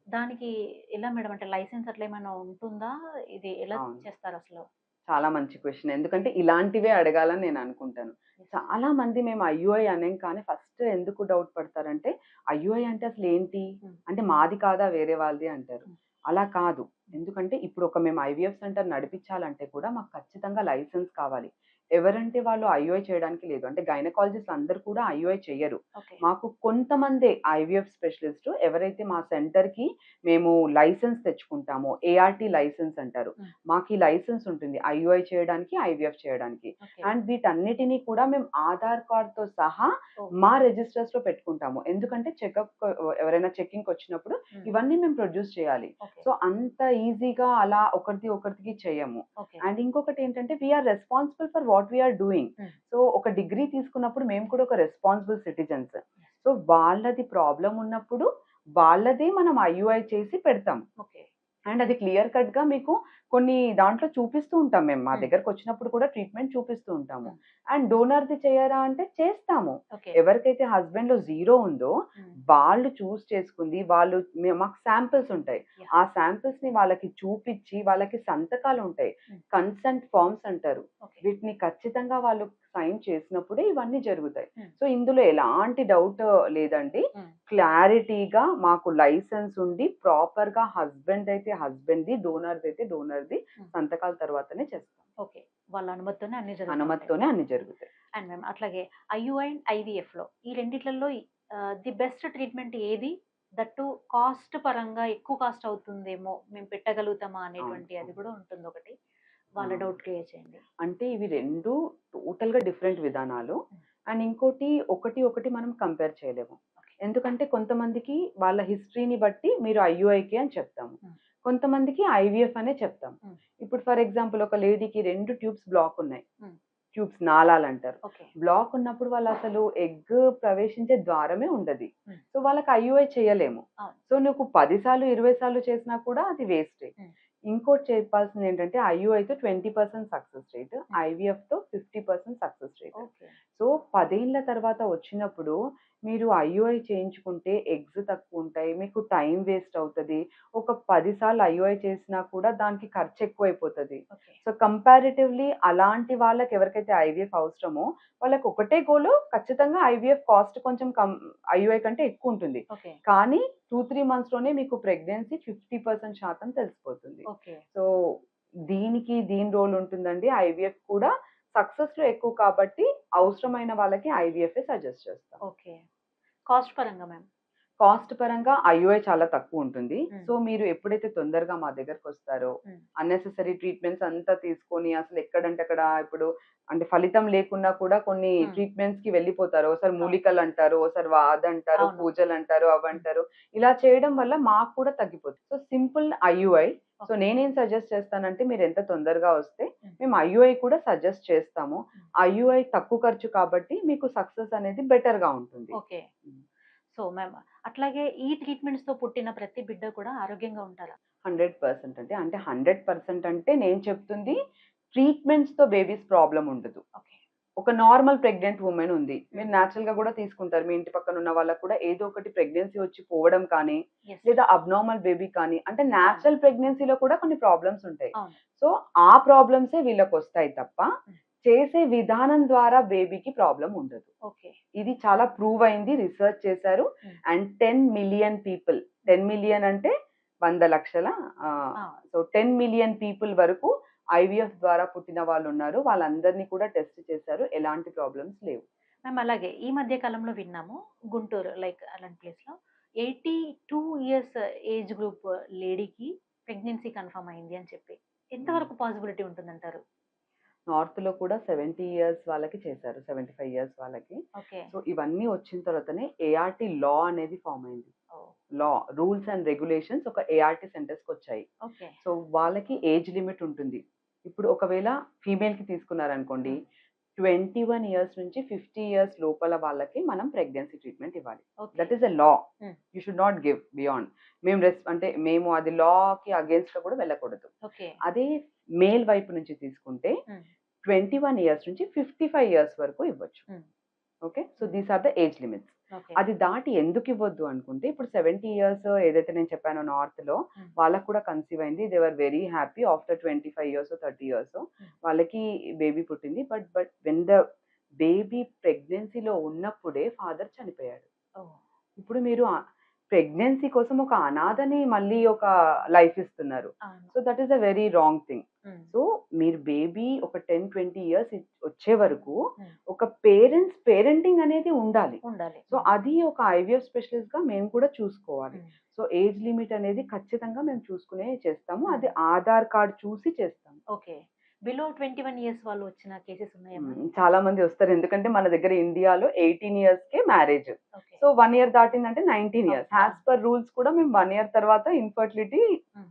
[SPEAKER 1] దానికి ఎలా మేడం? అంటే లైసెన్స్ అట్లా ఏమైనా ఉంటుందా? ఇది ఎలా
[SPEAKER 2] అవును.
[SPEAKER 1] చేస్తారసలు?
[SPEAKER 2] చాలా మంచి క్వెషన్. ఎందుకంటే ఇలాంటివే అడగాలని నేను అనుకుంటాను.
[SPEAKER 1] యెస్.
[SPEAKER 2] చాలా మంది మేము ఐయూఐ అనంగానే ఫస్ట్ ఎందుకు డౌట్ పడతారంటే, ఐయూఐ అంటే అసలేంటి?
[SPEAKER 1] హ్మ్.
[SPEAKER 2] అంటే మాది కాదా వేరే వాళ్ళది అంటారు.
[SPEAKER 1] హ్మ్.
[SPEAKER 2] అలా కాదు. ఎందుకంటే ఇప్పుడు మేము ఐవీఎఫ్ సెంటర్ నడిపించాలంటే కూడా మాకు ఖచ్చితంగా లైసెన్స్ కావాలి. ఎవరంటే వాళ్ళు ఐయుఐ చేయడానికి లేదు. అంటే గైనకాలజిస్ట్ అందరూ కూడా ఐయుఐ చెయ్యరు.
[SPEAKER 1] ఓకే.
[SPEAKER 2] మాకు కొంతమందే ఐవీఎఫ్ స్పెషలిస్ట్ ఎవరైతే మా సెంటర్‌కి మేము లైసెన్స్ తెచ్చుకుంటామో, ఏఆర్‌టీ లైసెన్స్ అంటారు.
[SPEAKER 1] హ్మ్.
[SPEAKER 2] మాకు ఈ లైసెన్స్ ఉంటుంది ఐయుఐ చేయడానికి, ఐవీఎఫ్ చేయడానికి.
[SPEAKER 1] ఓకే.
[SPEAKER 2] అండ్ వీటన్నిటిని కూడా మేము ఆధార్ కార్డ్‌తో సహా
[SPEAKER 1] ఓహ్!
[SPEAKER 2] మా రిజిస్టర్స్‌లో పెట్టుకుంటాము. ఎందుకంటే ఎవరైనా చెకింగ్‌కొచ్చినప్పుడు
[SPEAKER 1] హ్మ్.
[SPEAKER 2] ఇవన్నీ మేము ప్రొడ్యూస్ చేయాలి.
[SPEAKER 1] ఓకే.
[SPEAKER 2] సో, అంత ఈజీగా అలా ఒకరిది చెయ్యము.
[SPEAKER 1] ఓకే.
[SPEAKER 2] అండ్ ఇంకొకటేంటంటే we are responsible for what we are doing.
[SPEAKER 1] Hmm.
[SPEAKER 2] So, ఒక డిగ్రీ తీసుకున్నప్పుడు మేము కూడా ఒక రెస్పాన్సిబుల్ సిటిజన్స్. సో, వాళ్ళది ప్రాబ్లమ్ ఉన్నప్పుడు వాళ్ళదే మనం ఐయుఐ చేసి పెడతాం.
[SPEAKER 1] ఓకే.
[SPEAKER 2] అండ్ అది క్లియర్ కట్‌గా మీకు కొన్ని దాంట్లో చూపిస్తూ ఉంటాం మేము. మా
[SPEAKER 1] హ్మ్.
[SPEAKER 2] దగ్గరకొచ్చినప్పుడు కూడా ట్రీట్మెంట్ చూపిస్తూ ఉంటాము.
[SPEAKER 1] హ్మ్.
[SPEAKER 2] అండ్ డోనర్‌ది చెయ్యరా అంటే చేస్తాము.
[SPEAKER 1] ఓకే.
[SPEAKER 2] ఎవరికైతే హస్బెండ్‌లో 0 ఉందో
[SPEAKER 1] హ్మ్.
[SPEAKER 2] వాళ్ళు చూజ్ చేసుకుంది. మాకు శాంపిల్స్ ఉంటాయి.
[SPEAKER 1] యాహ్!
[SPEAKER 2] ఆ శాంపిల్స్‌ని వాళ్ళకి చూపిచ్చి వాళ్ళకి సంతకాలుంటాయి.
[SPEAKER 1] హ్మ్.
[SPEAKER 2] కన్సెంట్ ఫార్మ్స్ అంటారు.
[SPEAKER 1] ఓకే.
[SPEAKER 2] వీటిని ఖచ్చితంగా వాళ్ళు సైన్ చేసినప్పుడే ఇవన్నీ జరుగుతాయి.
[SPEAKER 1] హ్మ్.
[SPEAKER 2] సో, ఇందులో ఎలాంటి డౌట్ లేదండి.
[SPEAKER 1] హ్మ్.
[SPEAKER 2] క్లారిటీగా మాకు లైసెన్స్ ఉండి ప్రాపర్‌గా హస్బెండ్‌దైతే హస్బెండ్‌ది, డోనర్‌దైతే డోనర్‌ది
[SPEAKER 1] హ్మ్.
[SPEAKER 2] సంతకాల తర్వాతనే చేస్తాం.
[SPEAKER 1] ఓకే. వాళ్ళ అనుమతితోనే అన్నీ జరుగుతా ఉంటాయి.
[SPEAKER 2] అనుమతితోనే అన్నీ జరుగుతాయి.
[SPEAKER 1] అండ్ మ్యామ్ అట్లాగే ఐయుఐ అండ్ ఐవీఎఫ్‌లో ఈ రెండిట్లల్లో ది బెస్ట్ ట్రీట్మెంట్ ఏది? దట్ టూ కాస్ట్ పరంగా ఎక్కువ కాస్ట్ అవుతుందేమో, మేము పెట్టగలుగుతామా
[SPEAKER 2] అవును.
[SPEAKER 1] అనేటువంటి అది
[SPEAKER 2] అవును.
[SPEAKER 1] కూడా ఉంటుంది ఒకటి.
[SPEAKER 2] ఆ!
[SPEAKER 1] వాళ్ళ డౌట్ క్లియర్ చేయండి.
[SPEAKER 2] అంటే ఇవి 2 టోటల్‌గా డిఫరెంట్ విధానాలు.
[SPEAKER 1] హ్మ్.
[SPEAKER 2] అండ్ ఇంకోటి ఒకటి మనం కంపేర్ చేయలేము.
[SPEAKER 1] ఓకే.
[SPEAKER 2] ఎందుకంటే కొంతమందికి వాళ్ళ హిస్టరీని బట్టి మీరు ఐయుఐకే అని చెప్తాము.
[SPEAKER 1] హ్మ్.
[SPEAKER 2] కొంతమందికి ఐవీఎఫ్ అనే చెప్తాం.
[SPEAKER 1] హ్మ్.
[SPEAKER 2] ఇప్పుడు ఫర్ ఎగ్జాంపుల్ ఒక లేడీకి 2 ట్యూబ్స్ బ్లాక్ ఉన్నాయి.
[SPEAKER 1] హ్మ్.
[SPEAKER 2] ట్యూబ్స్ నాళాలంటారు.
[SPEAKER 1] ఓకే.
[SPEAKER 2] బ్లాక్ ఉన్నప్పుడు వాళ్ళసలు ఎగ్ ప్రవేశించే ద్వారమే ఉండది.
[SPEAKER 1] హ్మ్.
[SPEAKER 2] సో, వాళ్ళకి ఐయుఐ చేయలేము.
[SPEAKER 1] అవును.
[SPEAKER 2] సో, నువ్వు 10 సార్లు, 20 సార్లు చేసినా కూడా అది వేస్టే.
[SPEAKER 1] హ్మ్.
[SPEAKER 2] ఇంకోటి చెప్పాల్సిందేంటంటే ఐయుఐతో 20% సక్సెస్ రేట్,
[SPEAKER 1] హ్మ్.
[SPEAKER 2] ఐవీఎఫ్‌తో 50% సక్సెస్ రేట్.
[SPEAKER 1] ఓకే.
[SPEAKER 2] సో, 10 ఏళ్ల తర్వాత వచ్చినప్పుడు మీరు ఐయుఐ చేయించుకుంటే ఎగ్స్ తక్కువుంటాయి. మీకు టైం వేస్ట్ అవుతది. ఒక 10 సార్లు ఐయుఐ చేసినా కూడా దానికి ఖర్చెక్కువైపోతది.
[SPEAKER 1] ఓకే.
[SPEAKER 2] సో, కంపారిటివ్‌లీ అలాంటి వాళ్ళకి ఎవరికైతే ఐవీఎఫ్ అవసరమో వాళ్ళకి ఒకటే గోలు ఖచ్చితంగా ఐవీఎఫ్ కాస్ట్ కొంచెం ఐయుఐ కంటే ఎక్కువుంటుంది.
[SPEAKER 1] ఓకే.
[SPEAKER 2] కానీ 2, 3 మంత్స్‌లోనే మీకు ప్రెగ్నెన్సీ 50% శాతం తెలిసిపోతుంది.
[SPEAKER 1] ఓకే.
[SPEAKER 2] సో, దీని రోల్ ఉంటుందండి. ఐవీఎఫ్ కూడా సక్సెస్‌లో ఎక్కువ కాబట్టి అవసరమైన వాళ్ళకి ఐవీఎఫే సజెస్ట్ చేస్తాం.
[SPEAKER 1] ఓకే. కాస్ట్ పరంగా మ్యామ్?
[SPEAKER 2] కాస్ట్ పరంగా ఐయుఐ చాలా తక్కువుంటుంది.
[SPEAKER 1] హ్మ్.
[SPEAKER 2] సో, మీరు ఎప్పుడైతే తొందరగా మా దగ్గరకొస్తారో,
[SPEAKER 1] హ్మ్.
[SPEAKER 2] అన్నెసెసరీ ట్రీట్మెంట్స్ అంతా తీసుకొని అసలు ఎక్కడంటే అక్కడ ఇప్పుడు అంటే ఫలితం లేకున్నా కూడా కొన్ని
[SPEAKER 1] హ్మ్.
[SPEAKER 2] ట్రీట్మెంట్స్‌కి వెళ్ళిపోతారు. ఓసారి
[SPEAKER 1] అవును.
[SPEAKER 2] మూలికలంటారు, ఓసారి వాదంటారు,
[SPEAKER 1] అవును.
[SPEAKER 2] పూజలంటారు,
[SPEAKER 1] హ్మ్.
[SPEAKER 2] అవంటారు. ఇలా చేయడం వల్ల మాకు కూడా తగ్గిపోతుంది. So, simple IUI. So,
[SPEAKER 1] okay.
[SPEAKER 2] నేనేం సజెస్ట్ చేస్తానంటే మీరెంత తొందరగా వస్తే
[SPEAKER 1] హ్మ్.
[SPEAKER 2] మేము ఐయుఐ కూడా సజెస్ట్ చేస్తాము.
[SPEAKER 1] హ్మ్.
[SPEAKER 2] ఐయుఐ తక్కువ ఖర్చు కాబట్టి మీకు సక్సెస్ అనేది బెటర్‌గా ఉంటుంది.
[SPEAKER 1] ఓకే.
[SPEAKER 2] హ్మ్.
[SPEAKER 1] సో, మ్యామ్ అట్లాగే ఈ ట్రీట్మెంట్స్‌తో పుట్టిన ప్రతి బిడ్డ కూడా ఆరోగ్యంగా ఉంటారా?
[SPEAKER 2] 100% అండి. అంటే 100% అంటే నేను చెప్తుంది ట్రీట్మెంట్స్‌తో బేబీస్ ప్రాబ్లమ్ ఉండదు.
[SPEAKER 1] ఓకే.
[SPEAKER 2] ఒక నార్మల్ ప్రెగ్నెంట్ వుమెన్ ఉంది. మీరు
[SPEAKER 1] హ్మ్.
[SPEAKER 2] నేచురల్‌గా గూడా తీసుకుంటారు. మీ ఇంటి పక్కన ఉన్న వాళ్ళకి కూడా ఏదో ఒకటి ప్రెగ్నెన్సీ వచ్చి పోవడం కానీ,
[SPEAKER 1] యెస్.
[SPEAKER 2] లేదా అబ్నార్మల్ బేబీ కానీ అంటే
[SPEAKER 1] అవును.
[SPEAKER 2] నేచురల్ ప్రెగ్నెన్సీలో కూడా కొన్ని ప్రాబ్లమ్స్ ఉంటాయి.
[SPEAKER 1] అవును.
[SPEAKER 2] సో, ఆ ప్రాబ్లమ్సే వీళ్ళకొస్తాయి తప్ప,
[SPEAKER 1] హ్మ్.
[SPEAKER 2] చేసే విధానం ద్వారా బేబీకి ప్రాబ్లమ్ ఉండదు.
[SPEAKER 1] ఓకే.
[SPEAKER 2] ఇది చాలా ప్రూవ్ అయింది. రిసర్చ్ చేశారు.
[SPEAKER 1] హ్మ్.
[SPEAKER 2] అండ్ 10,000,000 పీపుల్ 10,000,000 అంటే 100,00,000
[SPEAKER 1] ఆ!
[SPEAKER 2] సో 10,000,000 పీపుల్ వరకు ఐవీఎఫ్ ద్వారా పుట్టిన వాళ్ళున్నారు. వాళ్ళందరిని కూడా టెస్ట్ చేశారు. ఎలాంటి ప్రాబ్లమ్స్ లేవు.
[SPEAKER 1] మ్యామ్ అలాగే ఈ మధ్య కాలంలో విన్నాము. గుంటూరు లైక్ అలాంటి ప్లేస్‌లో 82 ఇయర్స్ ఏజ్ గ్రూప్ లేడీకి ప్రెగ్నెన్సీ కన్ఫర్మ్ అయింది అని చెప్పి.
[SPEAKER 2] హ్మ్.
[SPEAKER 1] ఎంతవరకు పాసిబిలిటీ ఉంటుందంటారు?
[SPEAKER 2] నార్త్‌లో కూడా 70 ఇయర్స్ వాళ్ళకి చేశారు. 75 ఇయర్స్ వాళ్ళకి.
[SPEAKER 1] ఓకే.
[SPEAKER 2] సో ఇవన్నీ వచ్చిన తర్వాతనే ఏఆర్‌టీ లా అనేది ఫార్మ్ అయింది.
[SPEAKER 1] ఓహ్!
[SPEAKER 2] లా, రూల్స్ అండ్ రెగ్యులేషన్స్ ఒక ఏఆర్‌టీ సెంటర్స్‌కొచ్చాయి.
[SPEAKER 1] ఓకే.
[SPEAKER 2] సో వాళ్ళకి ఏజ్ లిమిట్ ఉంటుంది. ఇప్పుడు ఒకవేళ ఫీమేల్‌కి తీసుకున్నారనుకోండి,
[SPEAKER 1] హ్మ్.
[SPEAKER 2] 21 ఇయర్స్ నుంచి 50 ఇయర్స్ లోపల వాళ్ళకి మనం ప్రెగ్నెన్సీ ట్రీట్మెంట్ ఇవ్వాలి.
[SPEAKER 1] ఓకే.
[SPEAKER 2] దట్ ఈస్ ఎ లా.
[SPEAKER 1] హ్మ్.
[SPEAKER 2] You should not give beyond. అంటే మేము అది లాకి అగెయిన్స్ట్‌గా కూడా వెళ్ళకూడదు.
[SPEAKER 1] ఓకే.
[SPEAKER 2] అదే మేల్ వైపు నుంచి తీసుకుంటే
[SPEAKER 1] హ్మ్.
[SPEAKER 2] 21 ఇయర్స్ నుంచి 55 ఇయర్స్ వరకు ఇవ్వచ్చు.
[SPEAKER 1] Hmm.
[SPEAKER 2] Okay. So
[SPEAKER 1] hmm.
[SPEAKER 2] These are the age limits.
[SPEAKER 1] Okay.
[SPEAKER 2] అది దాటి ఎందుకు ఇవ్వద్దు అనుకుంటే, ఇప్పుడు 70 ఇయర్స్ ఏదైతే నేను చెప్పానో నార్త్‌లో
[SPEAKER 1] హ్మ్.
[SPEAKER 2] వాళ్ళకి కూడా కన్సీవ్ అయింది. They were very happy after 25 ఇయర్సో, 30 ఇయర్సో
[SPEAKER 1] హ్మ్.
[SPEAKER 2] వాళ్ళకి బేబీ పుట్టింది. బట్ వెన్ ద బేబీ ప్రెగ్నెన్సీలో ఉన్నప్పుడే ఫాదర్ చనిపోయాడు.
[SPEAKER 1] ఓహ్!
[SPEAKER 2] ఇప్పుడు మీరు ప్రెగ్నెన్సీ కోసం ఒక అనాథని మళ్ళీ ఒక లైఫ్ ఇస్తున్నారు.
[SPEAKER 1] అవును.
[SPEAKER 2] So that is a very wrong thing.
[SPEAKER 1] Um,
[SPEAKER 2] so మీరు బేబీ ఒక 10-20 ఇయర్స్ వచ్చే వరకు
[SPEAKER 1] ఉమ్,
[SPEAKER 2] ఒక పేరెంటింగ్ అనేది ఉండాలి.
[SPEAKER 1] ఉండాలి.
[SPEAKER 2] సో అది ఒక ఐవీఎఫ్ స్పెషలిస్ట్ గా మేము కూడా చూసుకోవాలి.
[SPEAKER 1] ఉమ్,
[SPEAKER 2] సో ఏజ్ లిమిట్ అనేది ఖచ్చితంగా మేము చూసుకునే చేస్తాము.
[SPEAKER 1] Hmm.
[SPEAKER 2] అది ఆధార్ కార్డ్ చూసి చేస్తాము.
[SPEAKER 1] ఓకే. బిలో 21 ఇయర్స్ వాళ్ళు వచ్చిన కేసెస్ ఉన్నాయమ్మా?
[SPEAKER 2] చాలా మంది వస్తారు. ఎందుకంటే మన దగ్గర ఇండియాలో 18 ఇయర్స్‌కే మ్యారేజ్.
[SPEAKER 1] ఓకే.
[SPEAKER 2] సో 1 ఇయర్ దాటిందంటే 19 ఇయర్స్.
[SPEAKER 1] అవును.
[SPEAKER 2] యాస్ పర్ రూల్స్ కూడా మేము 1 ఇయర్ తర్వాత ఇన్‌ఫర్టిలిటీ
[SPEAKER 1] Hmm.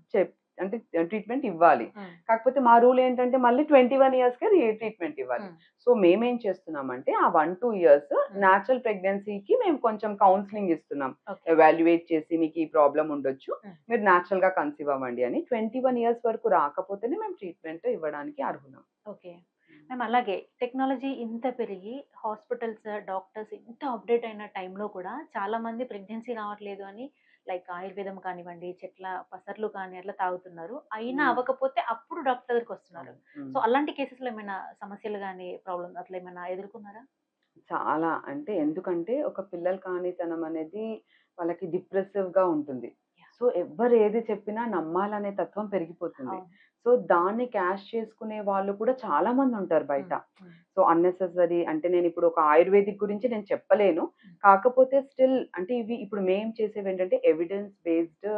[SPEAKER 2] అంటే ట్రీట్మెంట్ ఇవ్వాలి.
[SPEAKER 1] ఉమ్,
[SPEAKER 2] కాకపోతే మా రూల్ ఏంటంటే మళ్ళీ 21 ఇయర్స్‌కే ట్రీట్మెంట్ ఇవ్వాలి.
[SPEAKER 1] ఉమ్,
[SPEAKER 2] సో మేమేం చేస్తున్నామంటే ఆ 1-2 ఇయర్స్ న్యాచురల్ ప్రెగ్నెన్సీకి మేము కొంచెం కౌన్సెలింగ్ ఇస్తున్నాం.
[SPEAKER 1] ఓకే.
[SPEAKER 2] ఎవాల్యుయేట్ చేసి మీకు ఈ ప్రాబ్లమ్ ఉండొచ్చు.
[SPEAKER 1] Hmm.
[SPEAKER 2] మీరు న్యాచురల్‌గా కన్సీవ్ అవ్వండి అని. 21 ఇయర్స్ వరకు రాకపోతేనే మేము ట్రీట్మెంట్ ఇవ్వడానికి అర్హులం.
[SPEAKER 1] ఓకే. మేము అలాగే టెక్నాలజీ ఇంత పెరిగి హాస్పిటల్స్, డాక్టర్స్ ఇంత అప్డేట్ అయిన టైంలో కూడా చాలా మంది ప్రెగ్నెన్సీ రావట్లేదు అని లైక్ ఆయుర్వేదం కానివ్వండి, చెట్ల పసర్లు కానీ అట్లా తాగుతున్నారు. అయినా
[SPEAKER 2] Hmm.
[SPEAKER 1] అవ్వకపోతే అప్పుడు డాక్టర్ దగ్గరికి వస్తున్నారు.
[SPEAKER 2] Hmm.
[SPEAKER 1] సో అలాంటి కేసెస్‌లో ఏమైనా సమస్యలు గాని, ప్రాబ్లమ్ అట్లా ఏమైనా ఎదుర్కొన్నారా?
[SPEAKER 2] చాలా. అంటే ఎందుకంటే ఒక పిల్లలు కానితనం అనేది వాళ్ళకి డిప్రెసివ్‌గా ఉంటుంది.
[SPEAKER 1] యాహ్!
[SPEAKER 2] సో ఎవ్వరు ఏది చెప్పినా నమ్మాలనే తత్వం పెరిగిపోతుంది.
[SPEAKER 1] అవును.
[SPEAKER 2] సో దాన్ని క్యాష్ చేసుకునే వాళ్ళు కూడా చాలా మంది ఉంటారు బయట.
[SPEAKER 1] హ్మ్. హ్మ్.
[SPEAKER 2] సో అన్నెసెసరీ అంటే నేను ఇప్పుడు ఒక ఆయుర్వేదిక్ గురించి నేను చెప్పలేను. కాకపోతే స్టిల్ అంటే ఇవి ఇప్పుడు మేము చేసేవేంటంటే ఎవిడెన్స్ బేస్డ్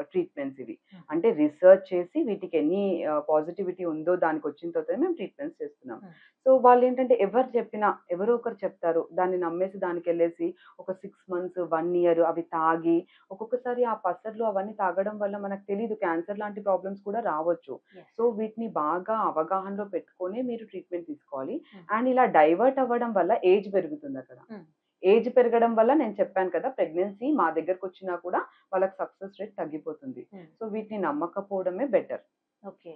[SPEAKER 2] ట్రీట్మెంట్స్ ఇవి.
[SPEAKER 1] హ్మ్.
[SPEAKER 2] అంటే రిసర్చ్ చేసి వీటికి ఎన్ని పాజిటివిటీ ఉందో దానికొచ్చిన తర్వాత మేము ట్రీట్మెంట్స్ చేస్తున్నాం.
[SPEAKER 1] హ్మ్.
[SPEAKER 2] సో వాళ్ళేంటంటే ఎవరు చెప్పినా ఎవరో ఒకరు చెప్తారు. దాన్ని నమ్మేసి దానికెళ్ళేసి ఒక 6 మంత్స్, 1 ఇయర్ అవి తాగి ఒక్కొక్కసారి ఆ పసర్లు అవన్నీ తాగడం వల్ల మనకు తెలీదు క్యాన్సర్ లాంటి ప్రాబ్లమ్స్ కూడా రావచ్చు.
[SPEAKER 1] యెస్.
[SPEAKER 2] సో వీటిని బాగా అవగాహనలో పెట్టుకొనే మీరు ట్రీట్మెంట్ తీసుకోవాలి.
[SPEAKER 1] Hmm.
[SPEAKER 2] అండ్ ఇలా డైవర్ట్ అవ్వడం వల్ల ఏజ్ పెరుగుతుందక్కడ.
[SPEAKER 1] Hmm.
[SPEAKER 2] ఏజ్ పెరగడం వల్ల నేను చెప్పాను కదా! ప్రెగ్నెన్సీ మా దగ్గరకొచ్చినా కూడా వాళ్ళకి సక్సెస్ రేట్ తగ్గిపోతుంది.
[SPEAKER 1] Hmm.
[SPEAKER 2] సో వీటిని నమ్మకపోవడమే బెటర్.
[SPEAKER 1] ఓకే.